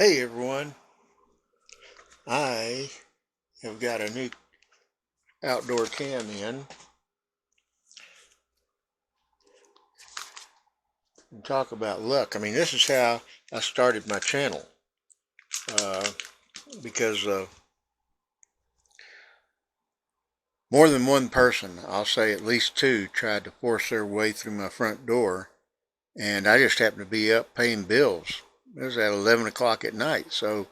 Hey everyone, I have got a new outdoor cam in and talk about luck. I mean, this is how I started my channel uh, because more than one person, I'll say at least two, tried to force their way through my front door, and I just happened to be up paying bills. It was at 11 o'clock at night, so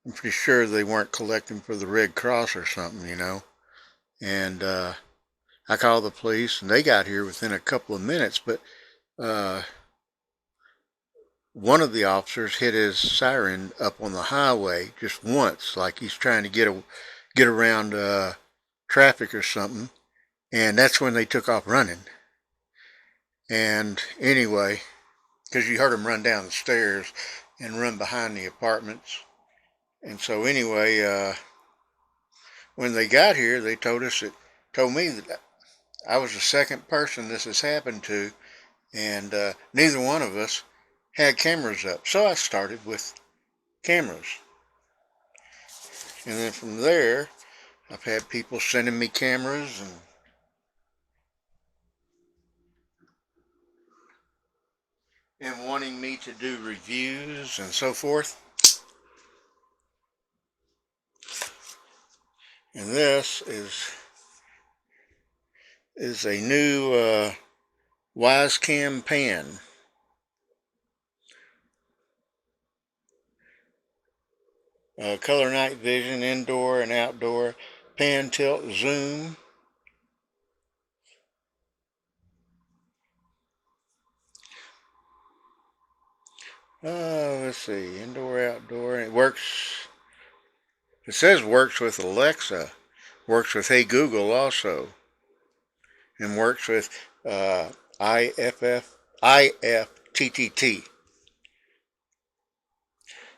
I'm pretty sure they weren't collecting for the Red Cross or something. And I called the police, and they got here within a couple of minutes, but uh, one of the officers hit his siren up on the highway just once, like he's trying to get around traffic or something, and that's when they took off running. And anyway, because you heard them run down the stairs and run behind the apartments, and so anyway, when they got here, they told me that I was the second person this has happened to, and neither one of us had cameras up. So I started with cameras. And then from there, I've had people sending me cameras and wanting me to do reviews and so forth. And this is a new WYZE pan. Color night vision, indoor and outdoor, pan tilt zoom. Let's see, indoor, outdoor. It works. It says works with Alexa, works with Hey Google also, and works with IFTTT.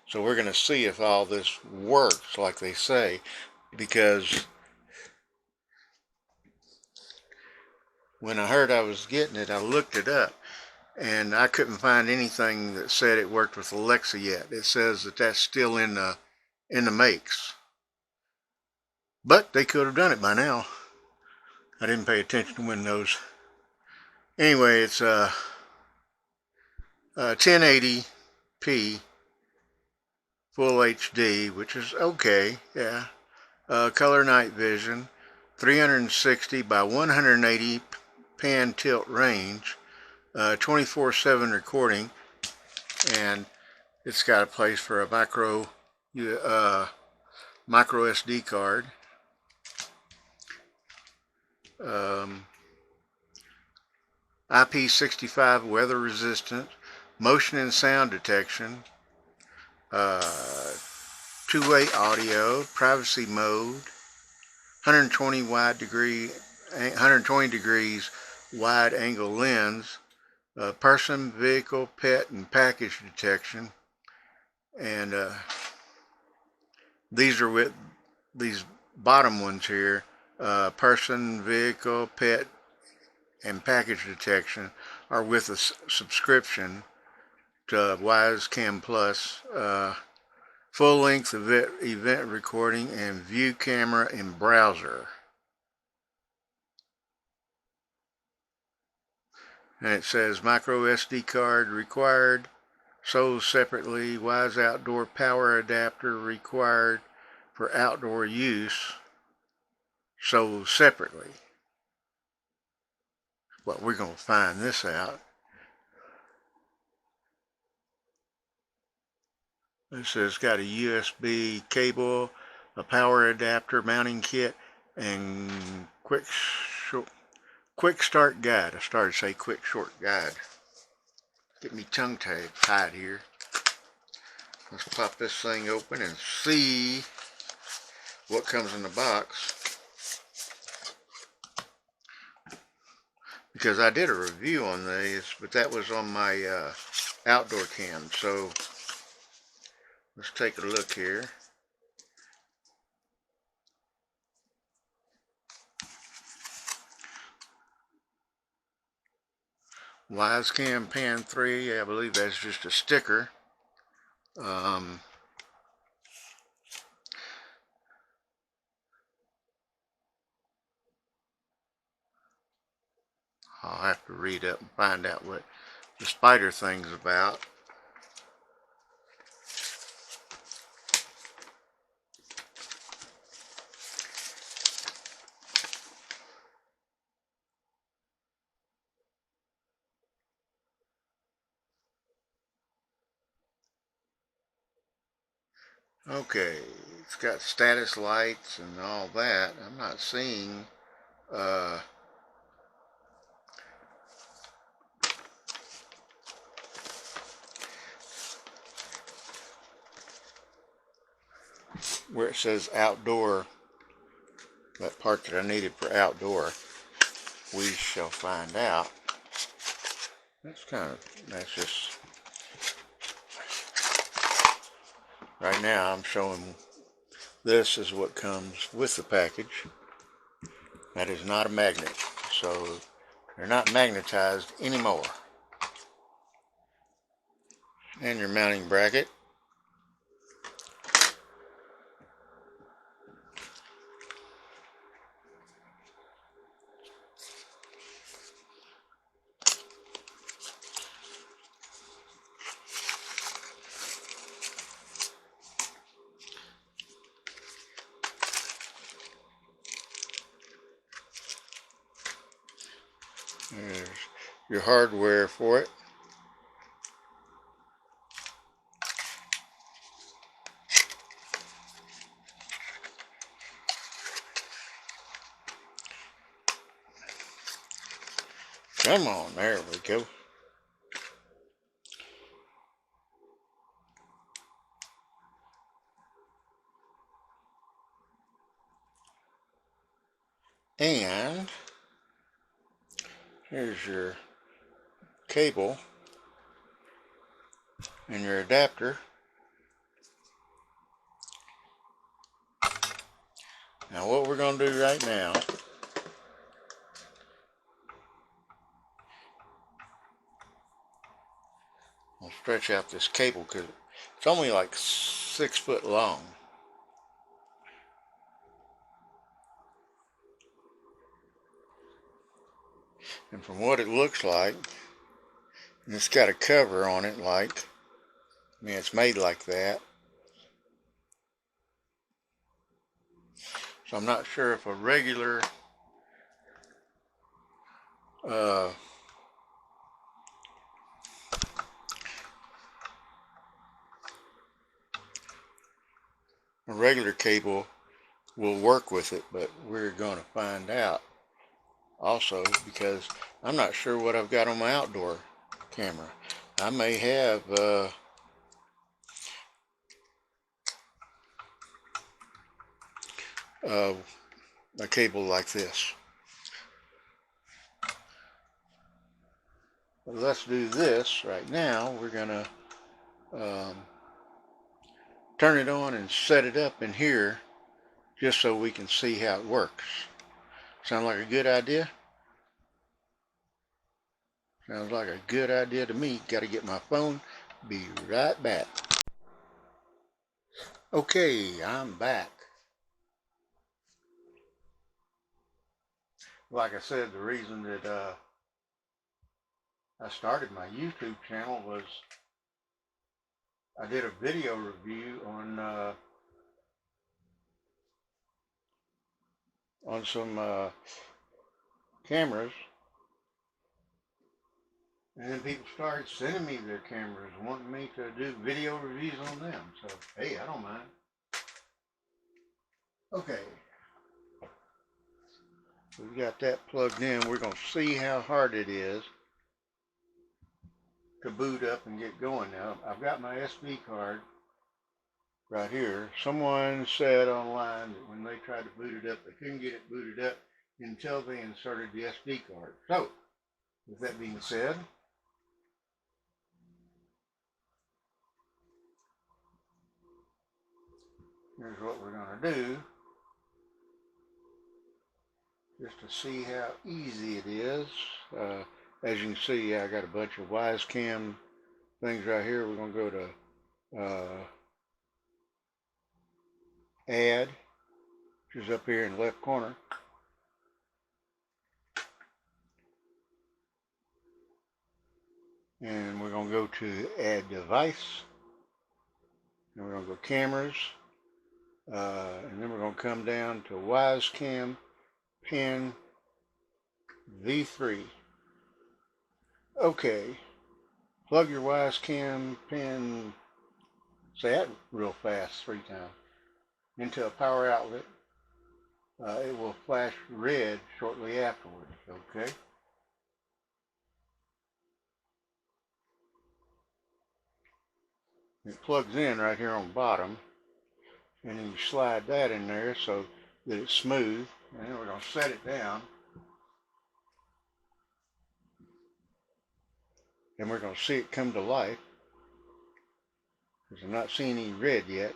So we're going to see if all this works like they say, because when I heard I was getting it, I looked it up, and I couldn't find anything that said it worked with Alexa yet. It says that that's still in the makes, but they could have done it by now. I didn't pay attention to Windows. Anyway, it's 1080p full HD, which is okay, yeah. Color night vision, 360 by 180 pan tilt range, 24/7 recording, and it's got a place for a micro SD card. IP65 weather resistant, motion and sound detection, two-way audio, privacy mode, 120 degrees wide angle lens, person, vehicle, pet, and package detection. And these are with these bottom ones here, person, vehicle, pet, and package detection are with a subscription to WYZE Plus, full-length event recording, and view camera in browser. And it says micro SD card required, sold separately, WYZE outdoor power adapter required for outdoor use, sold separately. Well, we're going to find this out. It says it's got a USB cable, a power adapter mounting kit, and quick start guide. I started to say quick short guide. Get me tongue tied here. Let's pop this thing open and see what comes in the box. Because I did a review on these, but that was on my outdoor cam. So let's take a look here. WYZE Pan 3, I believe that's just a sticker. Um, I'll have to read up and find out what the spider thing's about. Okay, it's got status lights and all that. I'm not seeing where it says outdoor, that part that I needed for outdoor. We shall find out. That's just, right now I'm showing this is what comes with the package. That is not a magnet, so they're not magnetized anymore. And your mounting bracket. There's your hardware for it. Come on, there we go. And here's your cable and your adapter. Now what we're going to do right now, I'll stretch out this cable because it's only like 6 foot long. And from what it looks like, and it's got a cover on it, like, I mean, it's made like that. So I'm not sure if a regular uh, cable will work with it, but we're going to find out also, because I'm not sure what I've got on my outdoor camera. I may have a cable like this. But let's do this right now. We're gonna turn it on and set it up in here just so we can see how it works. Sound like a good idea? Sounds like a good idea to me. Got to get my phone. Be right back. Okay, I'm back. Like I said, the reason that I started my YouTube channel was I did a video review on some cameras, and then people started sending me their cameras, wanting me to do video reviews on them. So hey, I don't mind. Okay, we've got that plugged in. We're going to see how hard it is to boot up and get going. Now I've got my SD card right here. Someone said online that when they tried to boot it up, they couldn't get it booted up until they inserted the SD card. So with that being said, here's what we're going to do, just to see how easy it is. As you can see, I got a bunch of WYZE things right here. We're going to go to add, which is up here in the left corner. And we're going to go to add device. And we're going to go cameras. And then we're going to come down to WYZE Cam pin V3. Okay. Plug your WYZE Cam pin, say that real fast 3 times, into a power outlet. It will flash red shortly afterwards. Okay. It plugs in right here on the bottom, and then you slide that in there so that it's smooth, and then we're going to set it down, and we're going to see it come to life, because I'm not seeing any red yet.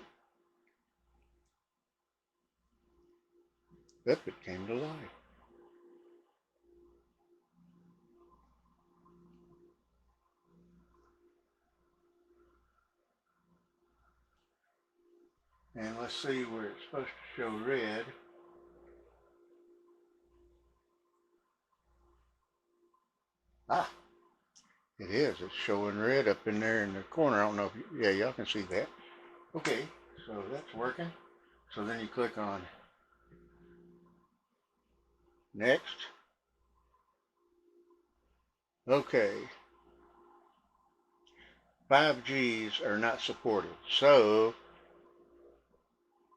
Yep, it came to life. And let's see where it's supposed to show red. Ah, it is. It's showing red up in there in the corner. I don't know if you, yeah, y'all can see that. Okay, so that's working. So then you click on next. Okay. 5Gs are not supported. So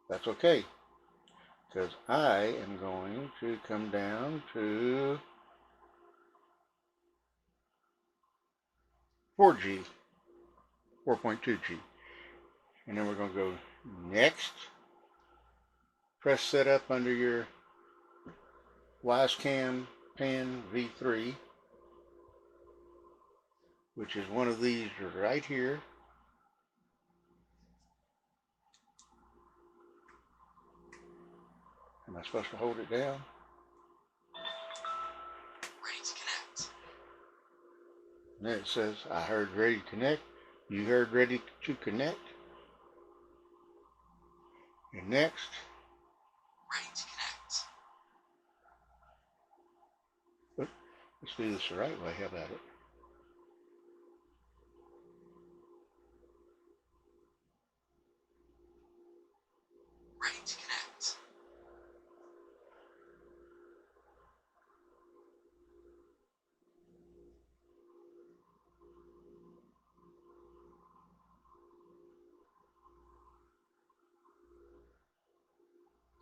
that's okay, because I am going to come down to 4G, 4.2G. And then we're going to go next. Press setup under your WYZE Cam pin V3, which is one of these right here. Am I supposed to hold it down? Ready to connect. And then it says, I heard ready to connect. You heard ready to connect. And next. Ready to connect. Let's do this the right way. How about it? Ready to connect.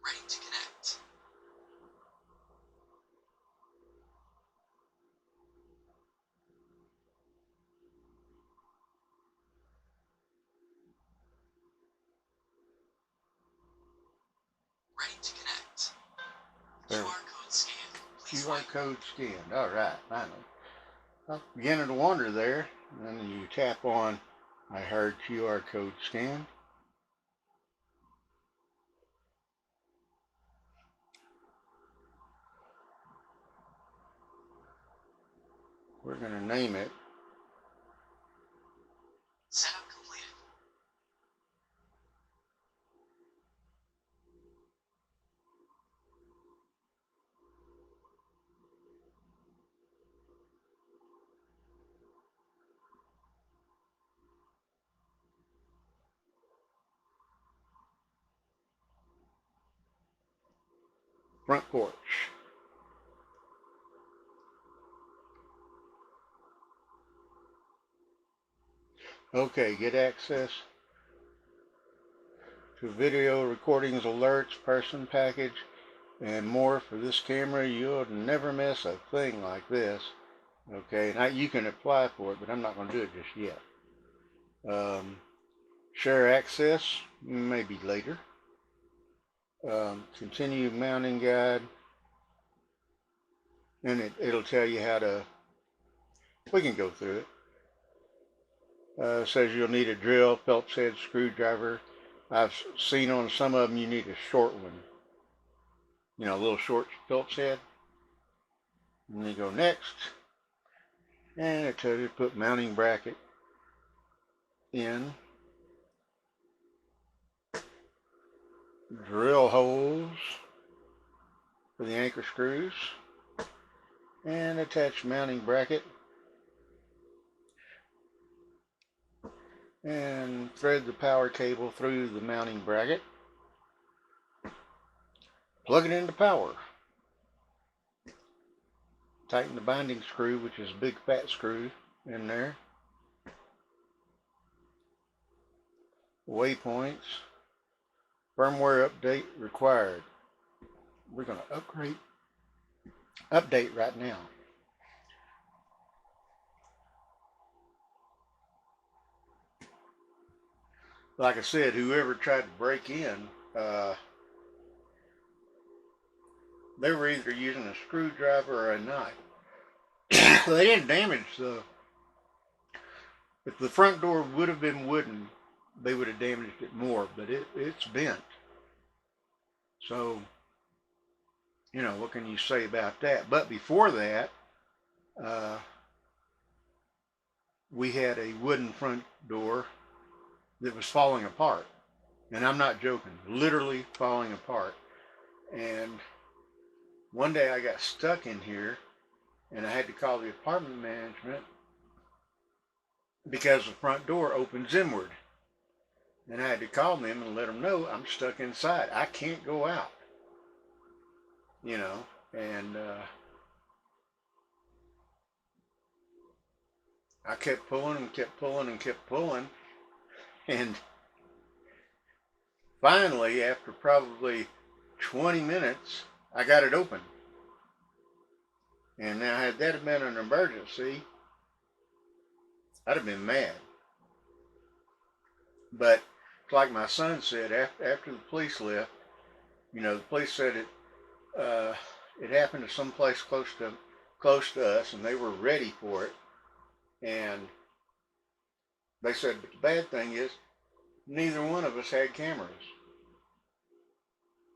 Ready to connect. Ready to connect. There. QR code scanned. Please QR wait. code scanned. All right, finally. Well, beginning to wonder there. And then you tap on, I heard QR code scan. We're going to name it. Setup completed. Front porch. Okay, get access to video recordings, alerts, person package, and more for this camera. You'll never miss a thing like this. Okay, now you can apply for it, but I'm not going to do it just yet. Share access, maybe later. Continue mounting guide, and it'll tell you how to, we can go through it. Says you'll need a drill, Phillips head, screwdriver. I've seen on some of them you need a short one. You know, a little short Phillips head. And then you go next. And it tells you to put mounting bracket in. drill holes for the anchor screws, and attach mounting bracket, and thread the power cable through the mounting bracket. Plug it into power. Tighten the binding screw, which is a big fat screw, in there. Waypoints. Firmware update required. We're going to update right now. Like I said, whoever tried to break in, they were either using a screwdriver or a knife. They didn't damage the... If the front door would have been wooden, they would have damaged it more, but it's bent. So, you know, what can you say about that? But before that, we had a wooden front door that was falling apart. And I'm not joking, literally falling apart. And one day I got stuck in here and I had to call the apartment management because the front door opens inward. And I had to call them and let them know I'm stuck inside. I can't go out. You know, and I kept pulling and kept pulling and kept pulling. And finally, after probably 20 minutes, I got it open. And now, had that been an emergency, I'd have been mad. But like my son said, after the police left, you know, the police said it happened to someplace close to us, and they were ready for it. And they said, but the bad thing is, neither one of us had cameras.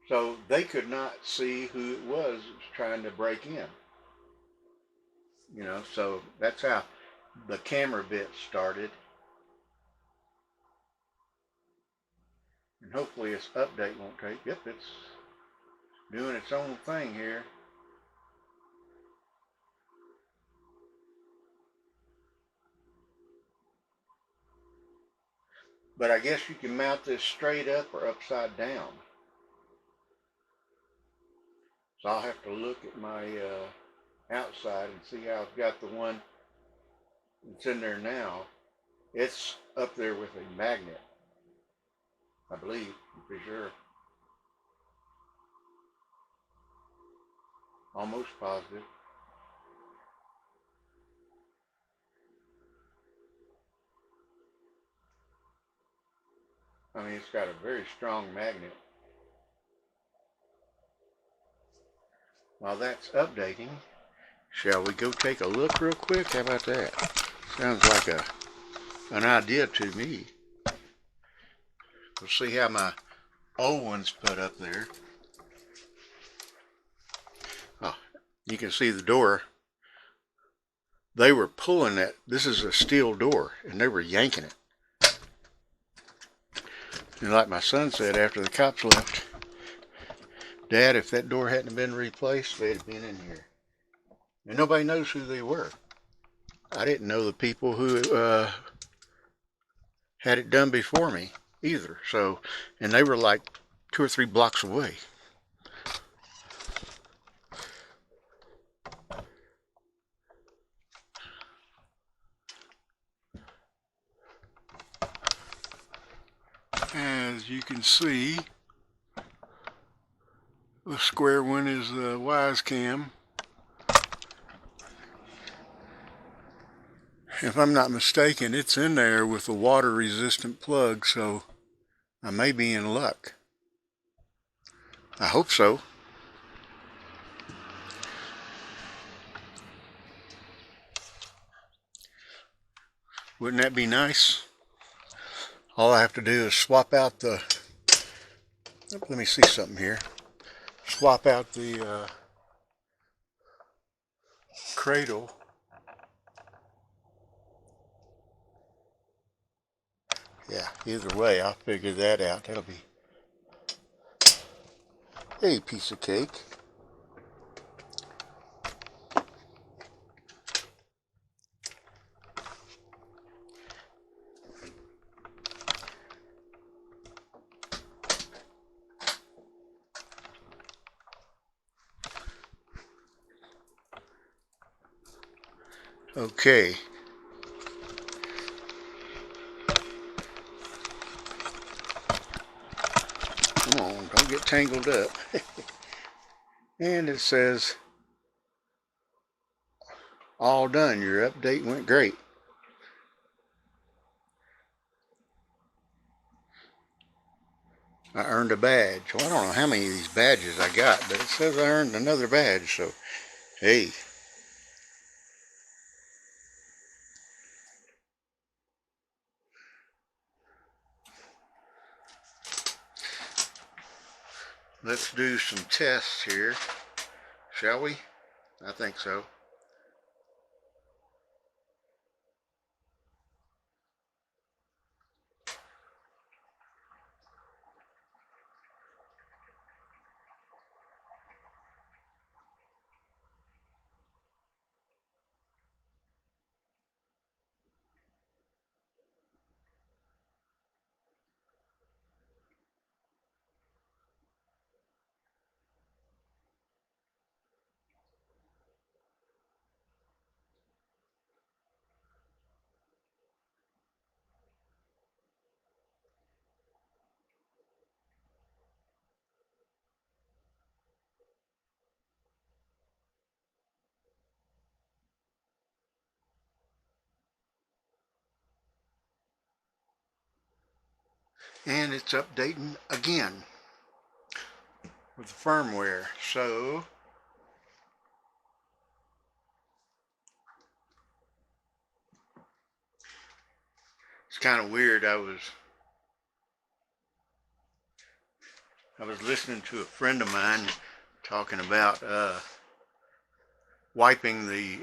So they could not see who it was that was trying to break in. You know, so that's how the camera bit started. And hopefully this update won't take, yep, it's doing its own thing here. But I guess you can mount this straight up or upside down. So I'll have to look at my outside and see how I've got the one that's in there now. It's up there with a magnet, I believe, for sure. Almost positive. I mean, it's got a very strong magnet. While that's updating, shall we go take a look real quick? How about that? Sounds like an idea to me. We'll see how my old one's put up there. Oh, you can see the door. They were pulling that. This is a steel door, and they were yanking it. And like my son said after the cops left, Dad, if that door hadn't been replaced, they'd have been in here. And nobody knows who they were. I didn't know the people who had it done before me either. So, and they were like 2 or 3 blocks away. As you can see, the square one is the WYZE cam. If I'm not mistaken, it's in there with a water resistant plug, so I may be in luck. I hope so. Wouldn't that be nice? All I have to do is swap out the, let me see something here. Swap out the cradle. Yeah, either way, I'll figure that out. That'll be a piece of cake. Okay. Come on, don't get tangled up. And it says, all done. Your update went great. I earned a badge. Well, I don't know how many of these badges I got, but it says I earned another badge. So, hey. Let's do some tests here, shall we? I think so. And it's updating again with the firmware. So, it's kind of weird. I was listening to a friend of mine talking about wiping the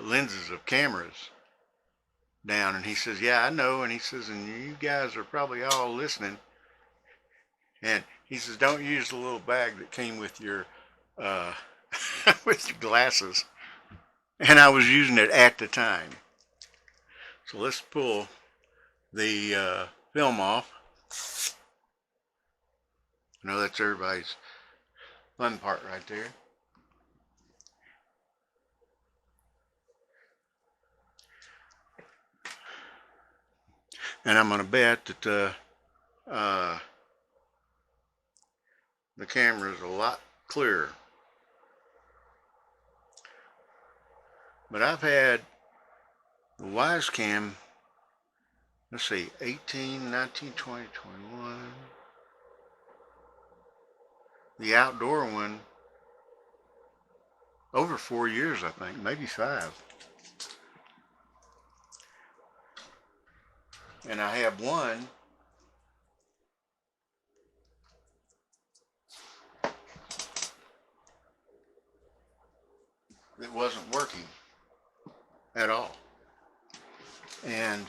lenses of cameras down, and he says, yeah, I know. And he says, and you guys are probably all listening. And he says, don't use the little bag that came with your with your glasses. And I was using it at the time. So let's pull the film off. I know that's everybody's fun part right there. And I'm going to bet that the camera is a lot clearer. But I've had the WYZE cam, let's see, 18, 19, 20, 21. The outdoor one, over 4 years, I think, maybe 5. And I have one that wasn't working at all. And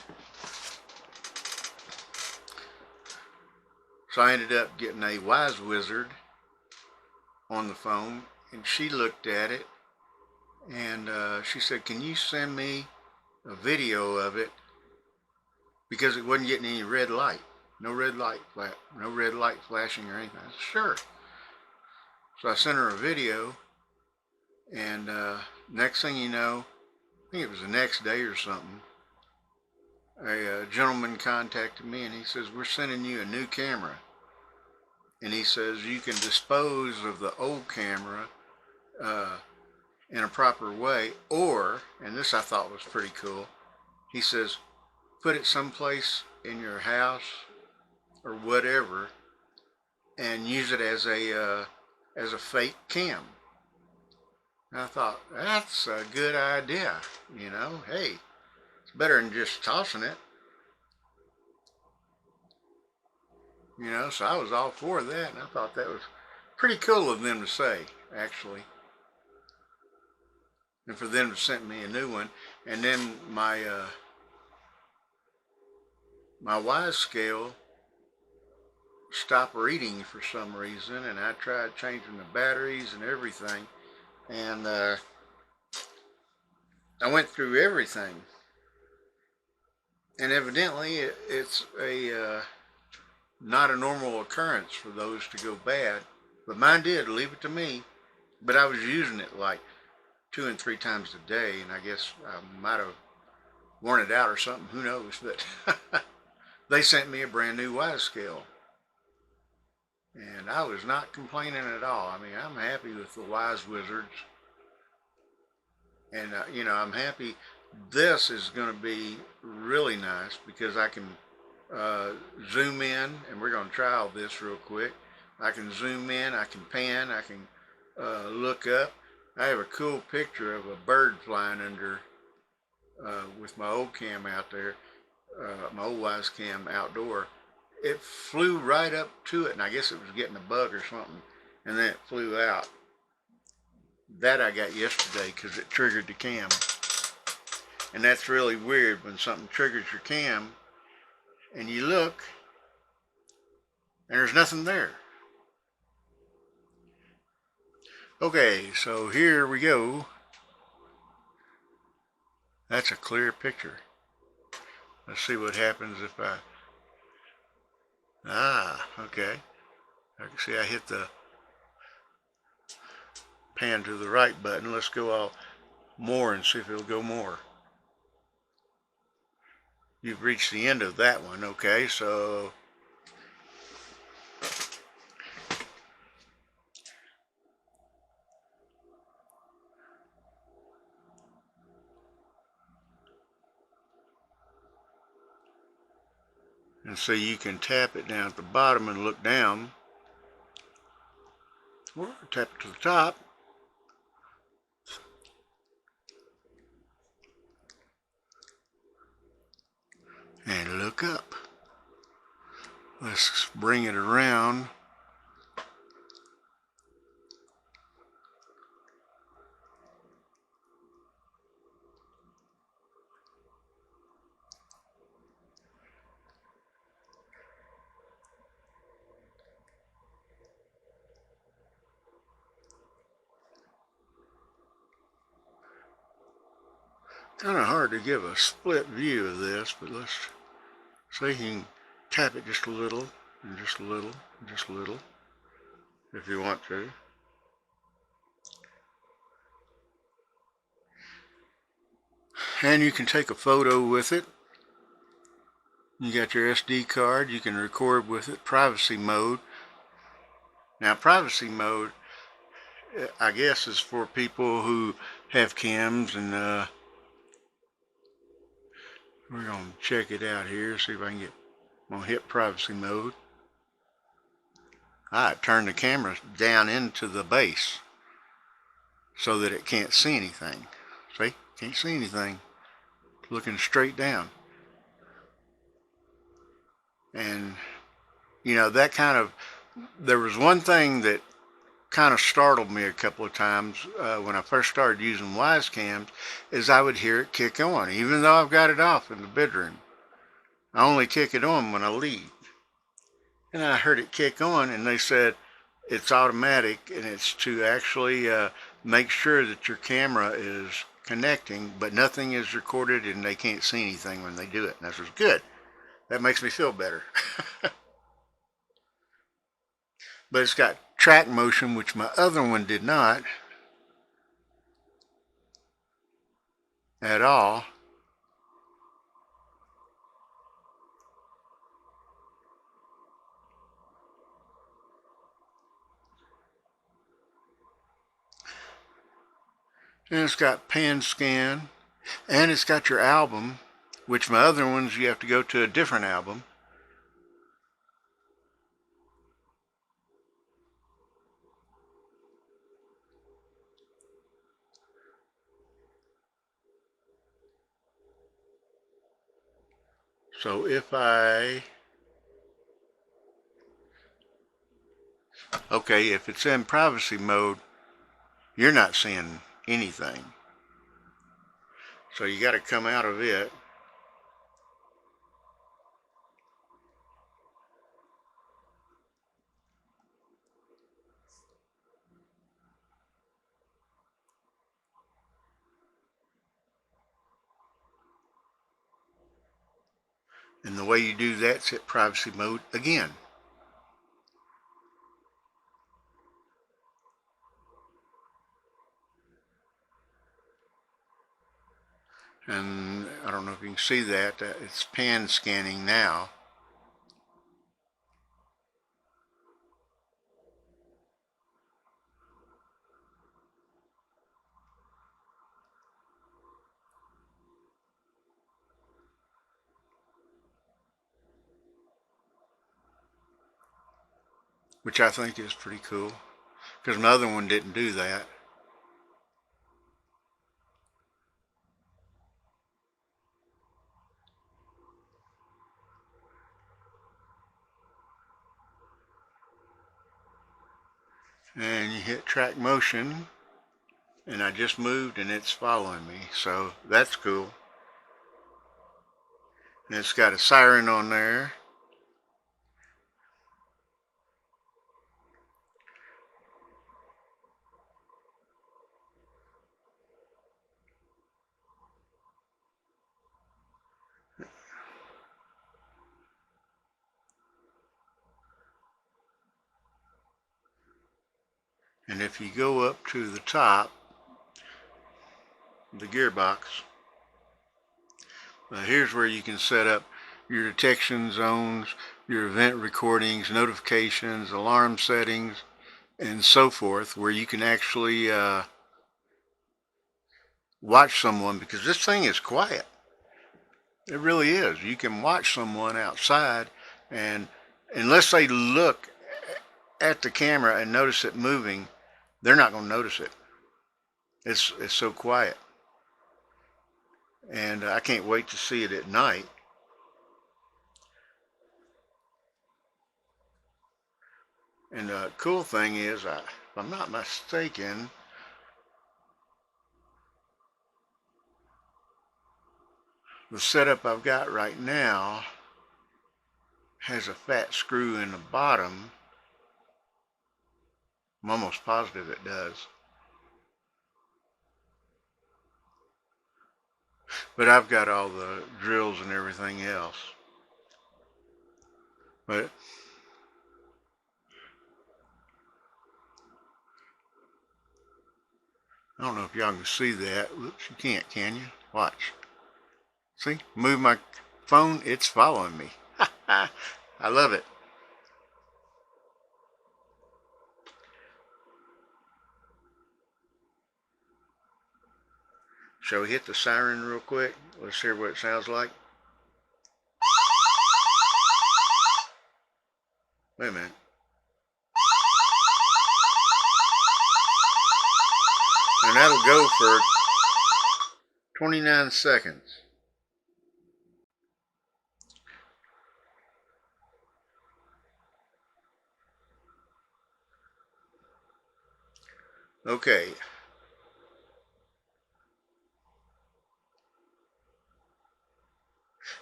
so I ended up getting a WYZE on the phone, and she looked at it, and she said, can you send me a video of it, because it wasn't getting any red light, no red light flashing or anything. I said, sure. So I sent her a video, and next thing you know, I think it was the next day or something, a gentleman contacted me, and he says, we're sending you a new camera, and he says you can dispose of the old camera in a proper way, or, and this I thought was pretty cool, he says put it someplace in your house or whatever and use it as a fake cam. And I thought, that's a good idea, you know. Hey, it's better than just tossing it, you know. So I was all for that, and I thought that was pretty cool of them to say, actually, and for them to send me a new one. And then my WYZE scale stop reading for some reason, and I tried changing the batteries and everything, and I went through everything, and evidently it's a not a normal occurrence for those to go bad, but mine did. Leave it to me. But I was using it like 2 and 3 times a day, and I guess I might have worn it out or something. Who knows? But they sent me a brand new WYZE scale, and I was not complaining at all. I mean, I'm happy with the WYZE Wizards, and you know, I'm happy. This is going to be really nice because I can uh, zoom in, and we're going to try all this real quick. I can zoom in, I can pan, I can look up. I have a cool picture of a bird flying under with my old cam out there, my old WYZE cam outdoor. It flew right up to it, and I guess it was getting a bug or something, and then it flew out. That I got yesterday because it triggered the cam. And that's really weird when something triggers your cam and you look and there's nothing there. Okay, so here we go. That's a clear picture. Let's see what happens if okay. I can see I hit the pan to the right button. Let's go all more and see if it'll go more. You've reached the end of that one. Okay, so and so you can tap it down at the bottom and look down, or tap it to the top. And look up. Let's bring it around. Kind of hard to give a split view of this, but let's so you can tap it just a little, and just a little, and just a little, if you want to. And you can take a photo with it. You got your SD card, you can record with it, privacy mode. Now privacy mode, I guess, is for people who have cams, and we're going to check it out here, see if I can get, I'm going to hit privacy mode. I turn the camera down into the base so that it can't see anything. See? Can't see anything. Looking straight down. And, you know, that kind of, there was one thing that kind of startled me a couple of times when I first started using WYZE cams, is I would hear it kick on, even though I've got it off in the bedroom. I only kick it on when I leave. And I heard it kick on, and they said it's automatic, and it's to actually make sure that your camera is connecting, but nothing is recorded, and they can't see anything when they do it. And that was good. That makes me feel better. But it's got track motion, which my other one did not at all. And it's got pan scan, and it's got your album, which my other ones you have to go to a different album. So if okay, if it's in privacy mode, you're not seeing anything. So you got to come out of it. And the way you do that is hit privacy mode again. And I don't know if you can see that, it's pan scanning now. Which I think is pretty cool, because my other one didn't do that. And you hit track motion, and I just moved and it's following me, so that's cool. And it's got a siren on there. And if you go up to the top, the gearbox, here's where you can set up your detection zones, your event recordings, notifications, alarm settings, and so forth, where you can actually watch someone, because this thing is quiet. It really is. You can watch someone outside, and unless they look at the camera and notice it moving, they're not going to notice it. It's so quiet. And I can't wait to see it at night. And the cool thing is, if I'm not mistaken, the setup I've got right now has a fat screw in the bottom. I'm almost positive it does. But I've got all the drills and everything else. But I don't know if y'all can see that. Whoops, you can't, can you? Watch. See? Move my phone, it's following me. I love it. Shall we hit the siren real quick? Let's hear what it sounds like. Wait a minute. And that'll go for 29 seconds. Okay.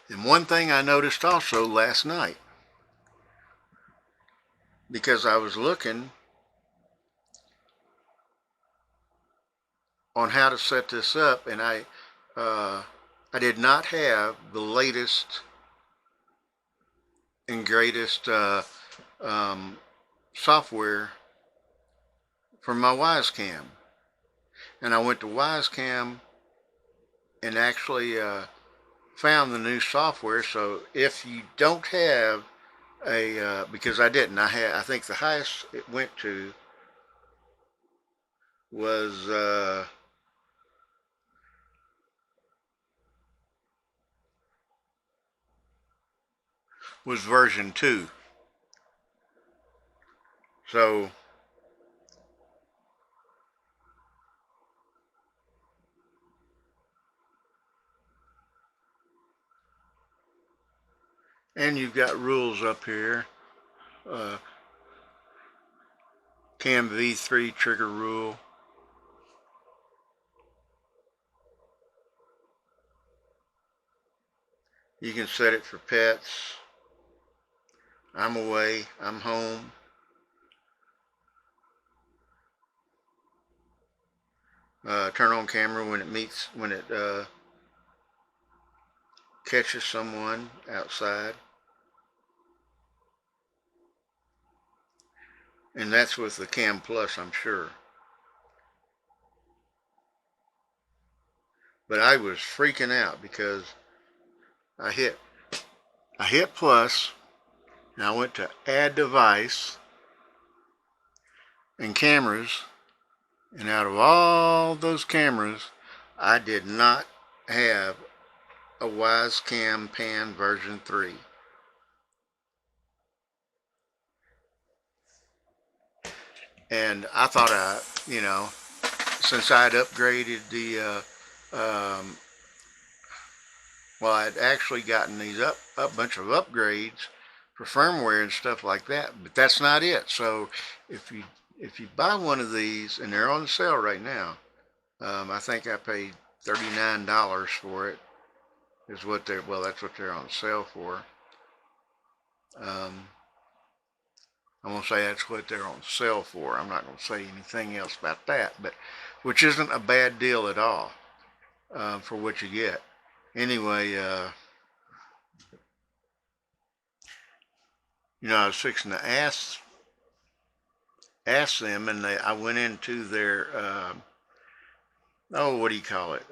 And one thing I noticed also last night, because I was looking on how to set this up, and I did not have the latest and greatest software for my WYZE cam. And I went to WYZE cam and actually found the new software. So if you don't have because I didn't, I think the highest it went to was version 2. So and you've got rules up here. Cam V3 trigger rule. You can set it for pets. I'm away. I'm home. Turn on camera when it catches someone outside. And that's with the Cam Plus, I'm sure. But I was freaking out because I hit plus, and I went to add device and cameras, and out of all those cameras, I did not have a WYZE Cam Pan version 3. And I thought since I'd upgraded I'd actually gotten these a bunch of upgrades for firmware and stuff like that, but that's not it. So if you buy one of these, and they're on sale right now, I think I paid $39 for it. That's what they're on sale for. I'm going to say that's what they're on sale for. I'm not going to say anything else about that, but which isn't a bad deal at all for what you get. Anyway, I was fixing to ask them, and I went into their what do you call it?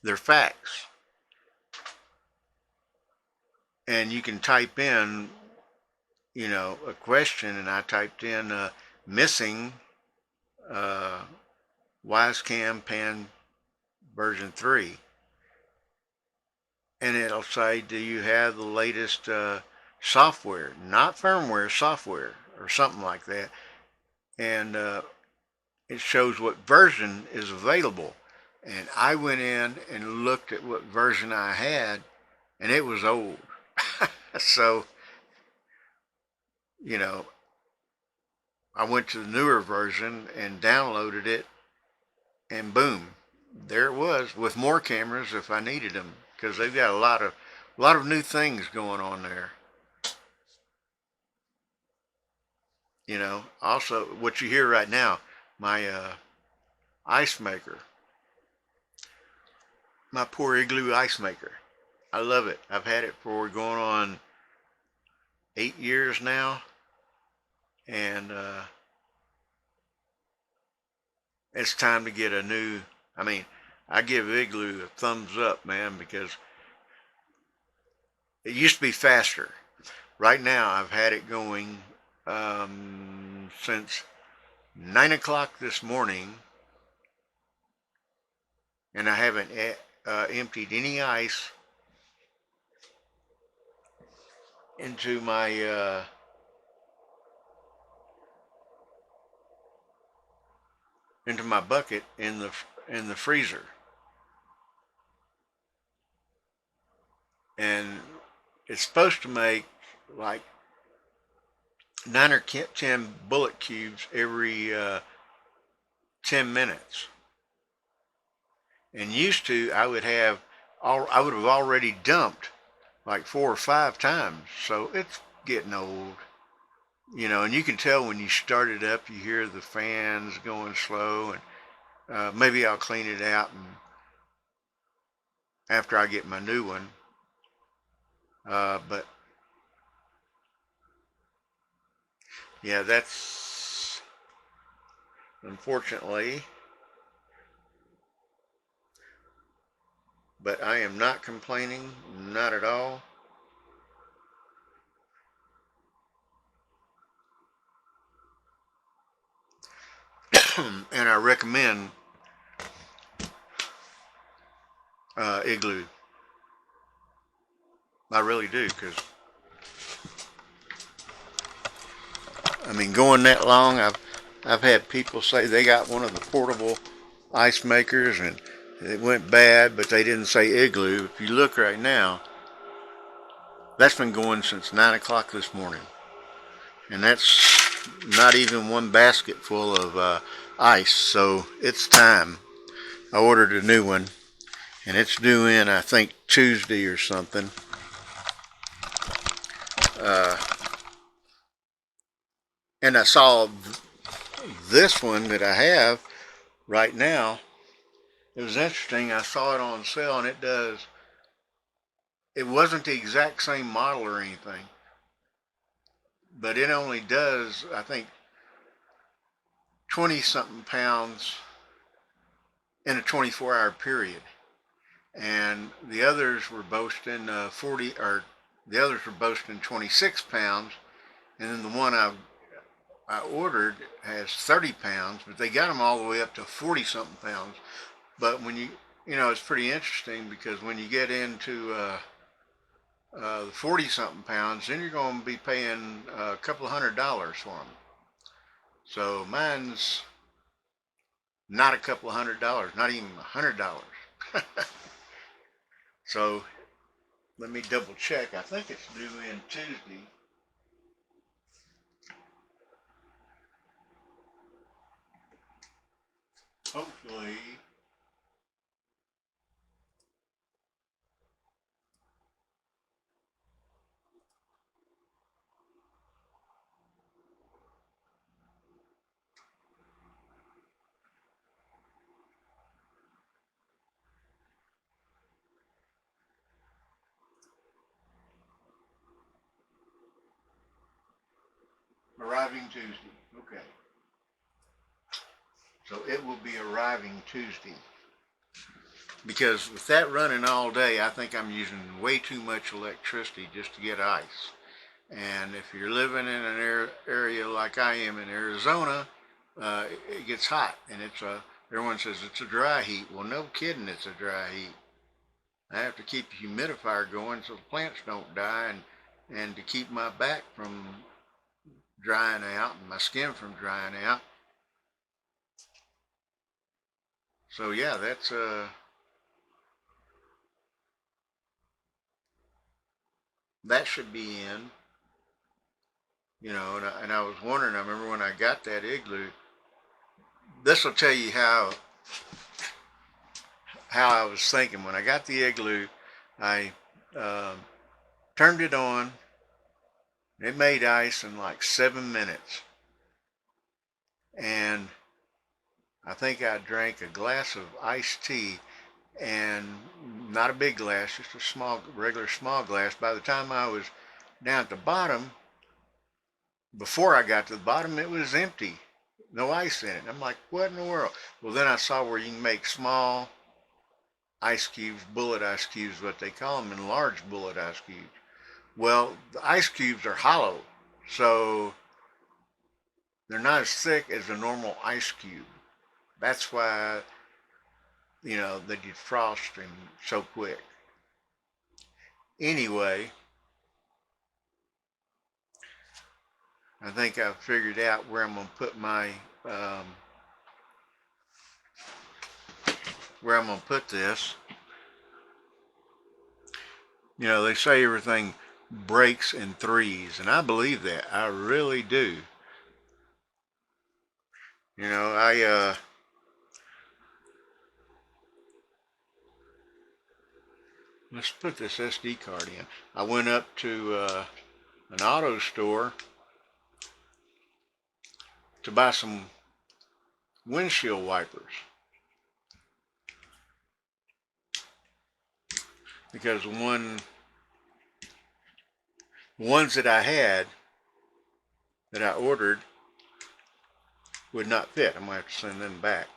Their fax, and you can type in, a question, and I typed in missing WYZE Cam Pan version 3, and it'll say, do you have the latest software, not firmware, software, or something like that, and it shows what version is available. And I went in and looked at what version I had, and it was old. So, I went to the newer version and downloaded it, and boom, there it was, with more cameras if I needed them, because they've got a lot of new things going on there. Also what you hear right now, my ice maker, my poor Igloo ice maker. I love it. I've had it for going on 8 years now, and it's time to get a new. I give Igloo a thumbs up, man, because it used to be faster. Right now, I've had it going since 9 o'clock this morning, and I haven't emptied any ice into my bucket in the freezer. And it's supposed to make like 9 or 10 bullet cubes every 10 minutes. And used to, I would have already dumped like 4 or 5 times. So it's getting old, and you can tell when you start it up, you hear the fans going slow, and maybe I'll clean it out and after I get my new one. But yeah, that's unfortunately, but I am not complaining, not at all. And I recommend Igloo. I really do, because going that long, I've had people say they got one of the portable ice makers and it went bad, but they didn't say Igloo. If you look right now, that's been going since 9 o'clock this morning, and that's not even one basket full of ice. So it's time. I ordered a new one, and it's due in, I think, Tuesday or something. And I saw this one that I have right now It was interesting. I saw it on sale, and it wasn't the exact same model or anything, but it only does, I think, 20 something pounds in a 24-hour period. And the others were boasting 40, or the others were boasting 26 pounds. And then the one I ordered has 30 pounds, but they got them all the way up to 40 something pounds. But when it's pretty interesting, because when you get into the 40 something pounds, then you're going to be paying a couple of $100 for them. So mine's not a couple of $100, not even $100. So let me double check. I think it's due in Tuesday. Hopefully. Arriving Tuesday. Okay. So it will be arriving Tuesday. Because with that running all day, I think I'm using way too much electricity just to get ice. And if you're living in an area like I am in Arizona, it gets hot, and everyone says it's a dry heat. Well, no kidding, it's a dry heat. I have to keep the humidifier going so the plants don't die, and to keep my back from drying out and my skin from drying out. So yeah, that should be in. And I was wondering, I remember when I got that igloo, this will tell you how I was thinking. When I got the igloo, I turned it on. It made ice in like 7 minutes. And I think I drank a glass of iced tea, and not a big glass, just a regular small glass. By the time I was down at the bottom, before I got to the bottom, it was empty. No ice in it. I'm like, what in the world? Well, then I saw where you can make small ice cubes, bullet ice cubes, what they call them, and large bullet ice cubes. Well, the ice cubes are hollow, so they're not as thick as a normal ice cube. That's why, they defrost them so quick. Anyway, I think I've figured out where I'm going to put where I'm going to put this. They say everything breaks in threes, and I believe that. I really do. Let's put this SD card in. I went up to an auto store to buy some windshield wipers, because the ones that I had, that I ordered, would not fit. I'm going to have to send them back.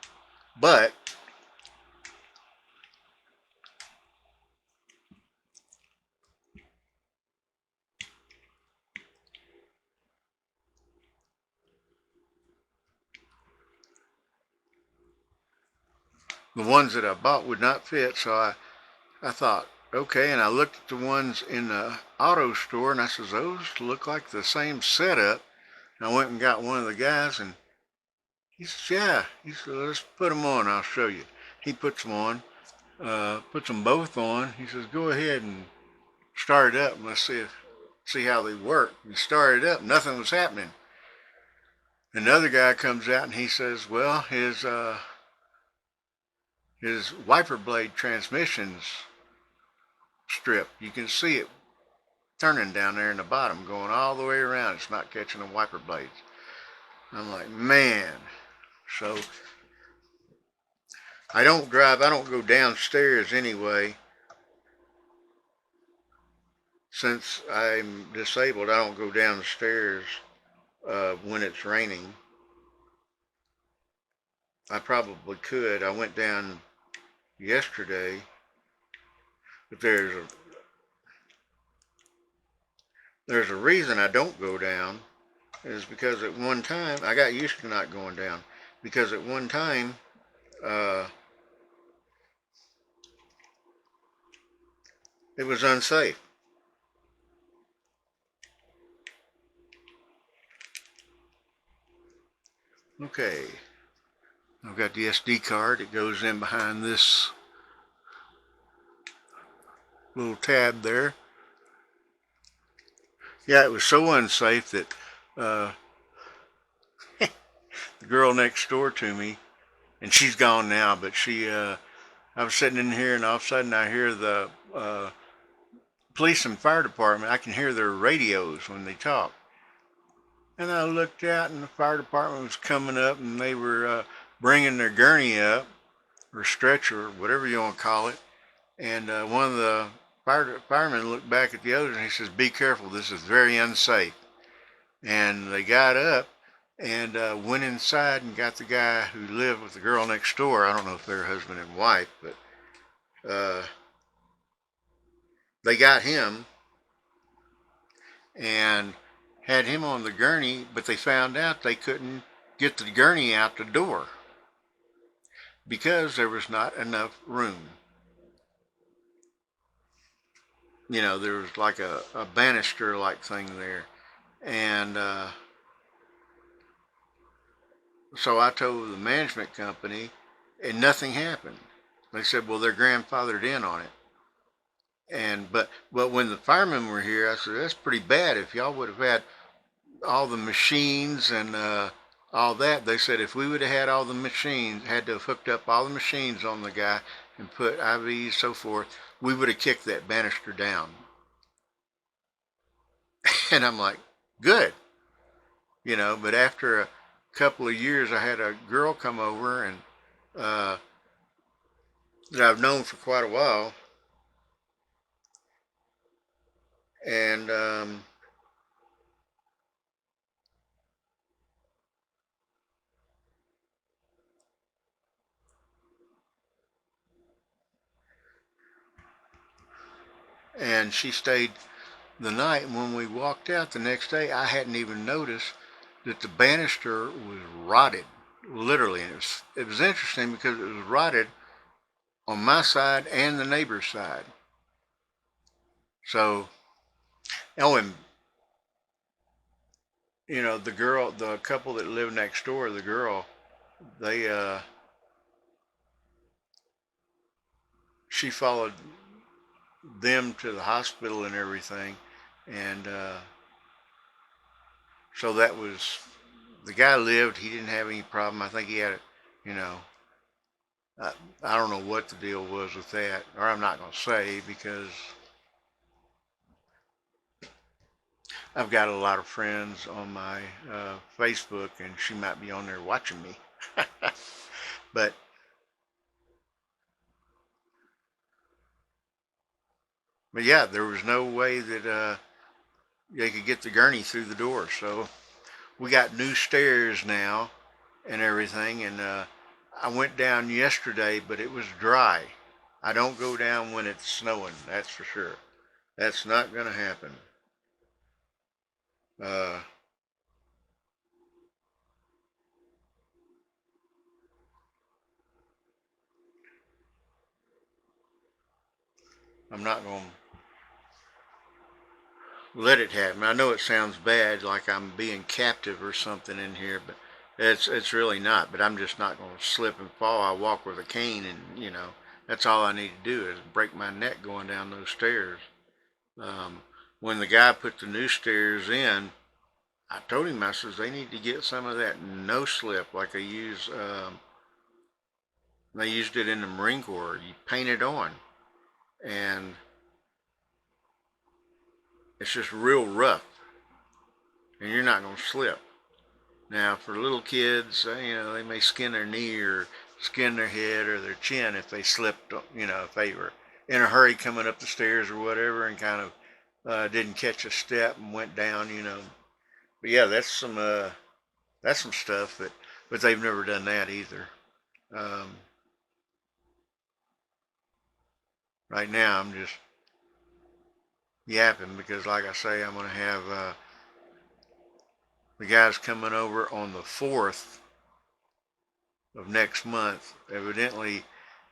But the ones that I bought would not fit, so I thought, okay, and I looked at the ones in the auto store, and I says, those look like the same setup. And I went and got one of the guys, and he says, yeah. He said, let's put them on, I'll show you. He puts them on, puts them both on. He says, go ahead and start it up, and let's see how they work. And started up, nothing was happening. Another guy comes out, and he says, well, his wiper blade transmission's stripped. You can see it turning down there in the bottom, going all the way around. It's not catching the wiper blades. I'm like, man. So I don't drive. I don't go downstairs anyway. Since I'm disabled, I don't go downstairs when it's raining. I probably could. I went down yesterday, but there's a reason I don't go down. Is because at one time I got used to not going down. Because at one time, uh, it was unsafe. Okay, I've got the SD card. It goes in behind this little tab there. Yeah, it was so unsafe that uh, the girl next door to me, and she's gone now, but I was sitting in here, and all of a sudden I hear the police and fire department. I can hear their radios when they talk. And I looked out, and the fire department was coming up, and they were bringing their gurney up, or stretcher, or whatever you want to call it. And one of the firemen looked back at the others, and he says, "Be careful, this is very unsafe." And they got up and went inside and got the guy who lived with the girl next door. I don't know if they're husband and wife, but they got him and had him on the gurney, but they found out they couldn't get the gurney out the door because there was not enough room. You know, there was like a banister like thing there. And so I told the management company, and nothing happened. They said, well, they're grandfathered in on it. And but when the firemen were here, I said, that's pretty bad. If y'all would have had all the machines and all that, they said if we would have had all the machines, had to have hooked up all the machines on the guy and put IVs, so forth, we would have kicked that banister down. And I'm like, good, you know. But after a couple of years, I had a girl come over and uh, that I've known for quite a while, and she stayed the night. And when we walked out the next day, I hadn't even noticed that the banister was rotted, literally. And it was interesting because it was rotted on my side and the neighbor's side. So, oh, and you know, the couple that lived next door, the girl, they she followed them to the hospital and everything, and so that was, the guy lived. He didn't have any problem. I think he had it, you know. I, I don't know what the deal was with that, or I'm not going to say because I've got a lot of friends on my Facebook, and she might be on there watching me. but but yeah, there was no way that they could get the gurney through the door. So we got new stairs now and everything, and I went down yesterday, but it was dry. I don't go down when it's snowing, that's for sure. That's not going to happen. Uh, I'm not going to let it happen. I know it sounds bad, like I'm being captive or something in here, but it's really not. But I'm just not going to slip and fall. I walk with a cane, and that's all I need to do is break my neck going down those stairs. Um, when the guy put the new stairs in, I told him, I says, they need to get some of that no slip like they used it in the Marine Corps. You paint it on, and it's just real rough, and you're not going to slip. Now, for little kids, they may skin their knee or skin their head or their chin if they slipped, if they were in a hurry coming up the stairs or whatever and kind of didn't catch a step and went down. But yeah, that's some stuff, but they've never done that either. Um, right now, I'm just yapping because, like I say, I'm going to have the guys coming over on the 4th of next month. Evidently,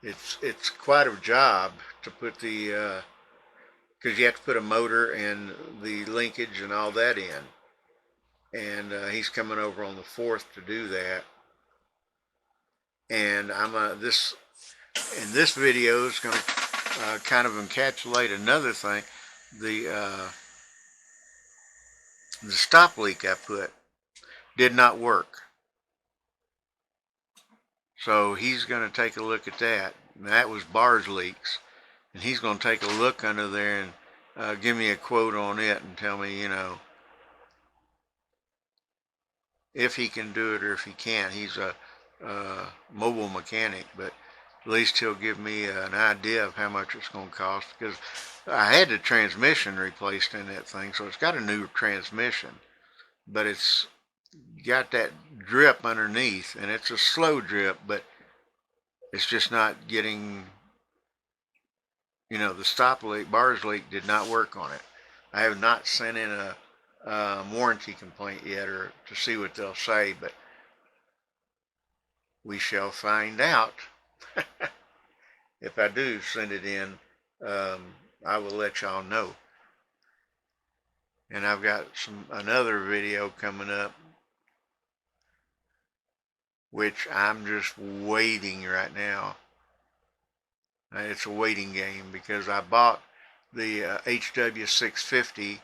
it's quite a job to put the because you have to put a motor and the linkage and all that in. And he's coming over on the 4th to do that. And this video is going to kind of encapsulate another thing. The stop leak I put did not work. So he's going to take a look at that. And that was bars leaks. And he's going to take a look under there and give me a quote on it and tell me, if he can do it or if he can't. He's a mobile mechanic, but at least he'll give me an idea of how much it's going to cost, because I had the transmission replaced in that thing, so it's got a new transmission, but it's got that drip underneath, and it's a slow drip, but it's just not getting, the stop leak, bars leak did not work on it. I have not sent in a warranty complaint yet or to see what they'll say, but we shall find out. If I do send it in, I will let y'all know. And I've got another video coming up, which I'm just waiting right now. It's a waiting game because I bought the HW650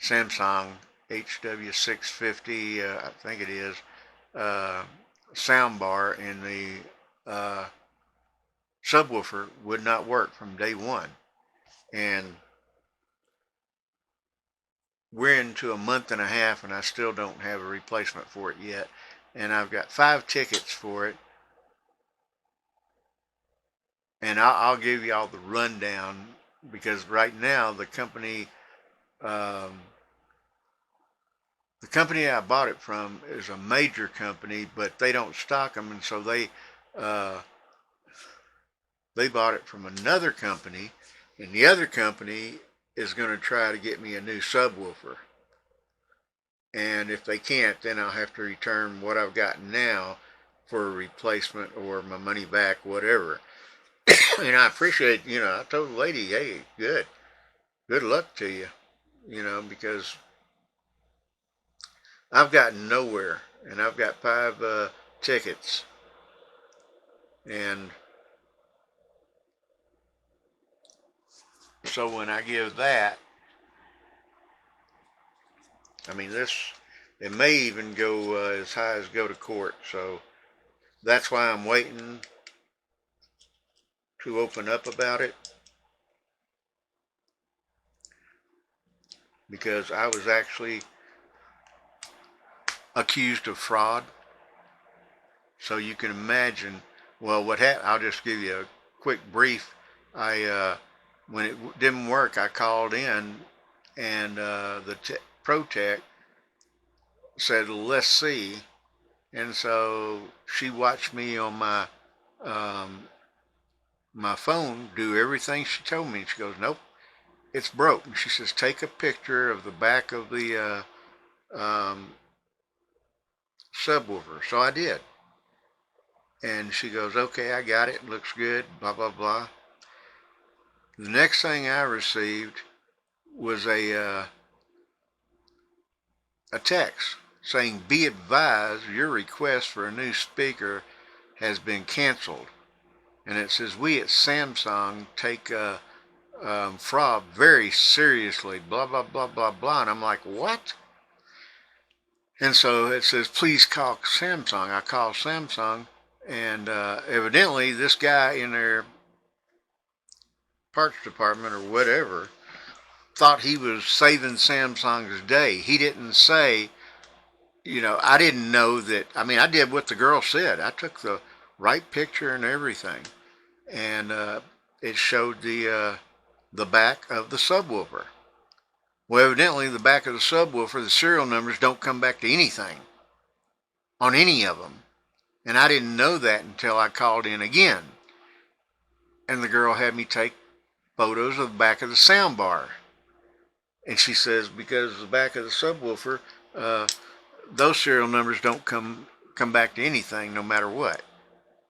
Samsung HW650, I think it is, sound bar, and the subwoofer would not work from day one. And we're into a month and a half and I still don't have a replacement for it yet. And I've got 5 tickets for it. And I'll give y'all the rundown, because right now the company I bought it from is a major company, but they don't stock them, and so they bought it from another company, and the other company is going to try to get me a new subwoofer. And if they can't, then I'll have to return what I've got now for a replacement or my money back, whatever. And I appreciate, I told the lady, hey, good luck to you, because I've gotten nowhere, and I've got 5 tickets, and so when I give that, it may even go as high as go to court, so that's why I'm waiting to open up about it, because I was actually accused of fraud. So you can imagine, well, what happened. I'll just give you a quick brief. When it didn't work, I called in, and the Pro Tech said, let's see. And so she watched me on my phone do everything she told me. She goes, nope, it's broke. And she says, take a picture of the back of the subwoofer. So I did. And she goes, okay, I got it. Looks good, blah, blah, blah. The next thing I received was a text saying, be advised, your request for a new speaker has been canceled. And it says, we at Samsung take fraud very seriously, blah, blah, blah, blah, blah. And I'm like, what? And so it says, please call Samsung. I call Samsung, and evidently this guy in their parts department or whatever thought he was saving Samsung's day. He didn't say, I didn't know that. I did what the girl said. I took the right picture and everything. And it showed the back of the subwoofer. Well, evidently the back of the subwoofer, the serial numbers don't come back to anything on any of them. And I didn't know that until I called in again. And the girl had me take photos of the back of the sound bar. And she says, because the back of the subwoofer, uh, those serial numbers don't come back to anything no matter what.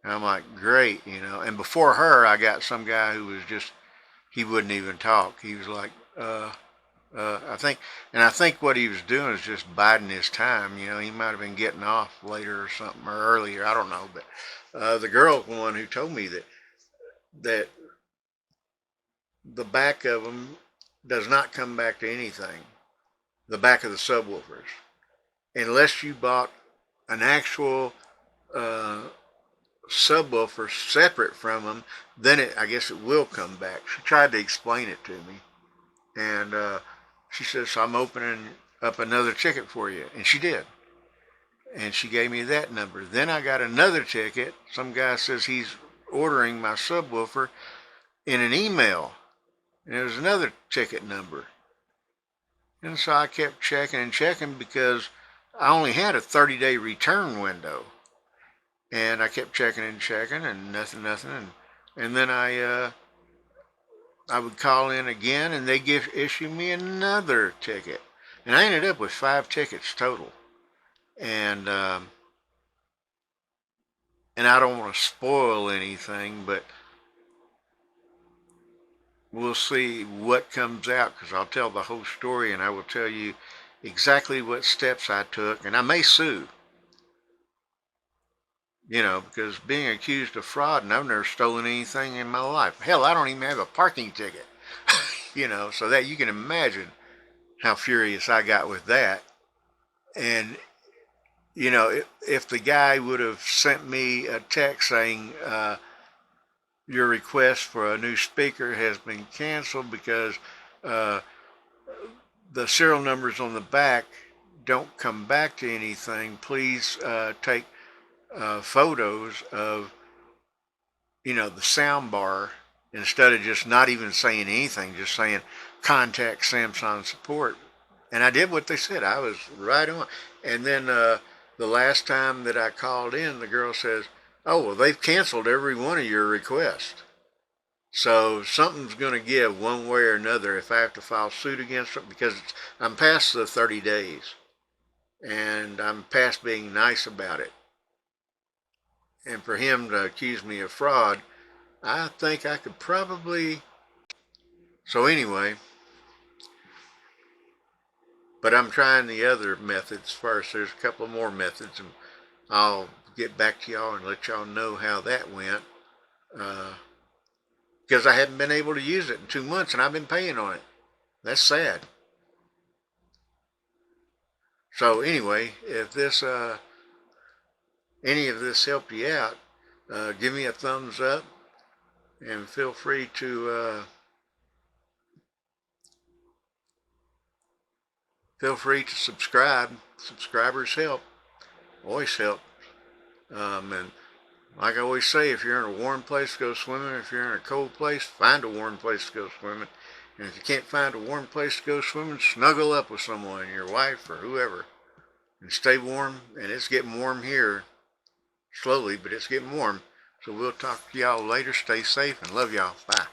And I'm like, great, you know. And before her, I got some guy who was just, he wouldn't even talk. He was like, I think what he was doing is just biding his time. You know, he might have been getting off later or something, or earlier. I don't know. But the girl, the one who told me that the back of them does not come back to anything. The back of the subwoofers, unless you bought an actual uh, subwoofer separate from them, then I guess it will come back. She tried to explain it to me, and she says, so I'm opening up another ticket for you, and she did. And she gave me that number. Then I got another ticket. Some guy says he's ordering my subwoofer in an email, and it was another ticket number. And so I kept checking and checking because I only had a 30-day return window. And I kept checking and checking and nothing. And then I would call in again and they issue me another ticket. And I ended up with 5 tickets total. And I don't want to spoil anything, but we'll see what comes out, because I'll tell the whole story and I will tell you exactly what steps I took, and I may sue, you know, because being accused of fraud, and I've never stolen anything in my life. Hell, I don't even have a parking ticket, you know, so that you can imagine how furious I got with that. And, you know, if the guy would have sent me a text saying, your request for a new speaker has been canceled because uh, the serial numbers on the back don't come back to anything, please take photos of, you know, the sound bar, instead of just not even saying anything, just saying contact Samsung support. And I did what they said. I was right on. And then the last time that I called in, the girl says, oh, well, they've canceled every one of your requests. So something's going to give one way or another if I have to file suit against them, because I'm past the 30 days and I'm past being nice about it. And for him to accuse me of fraud, I think I could probably. So anyway, but I'm trying the other methods first. There's a couple more methods, and I'll get back to y'all and let y'all know how that went. Because I haven't been able to use it in 2 months, and I've been paying on it. That's sad. So anyway, if this any of this helped you out, give me a thumbs up, and feel free to subscribe. Subscribers help, always help. And like I always say, if you're in a warm place, go swimming. If you're in a cold place, find a warm place to go swimming. And if you can't find a warm place to go swimming, snuggle up with someone, your wife or whoever, and stay warm. And it's getting warm here, slowly, but it's getting warm. So we'll talk to y'all later. Stay safe and love y'all. Bye.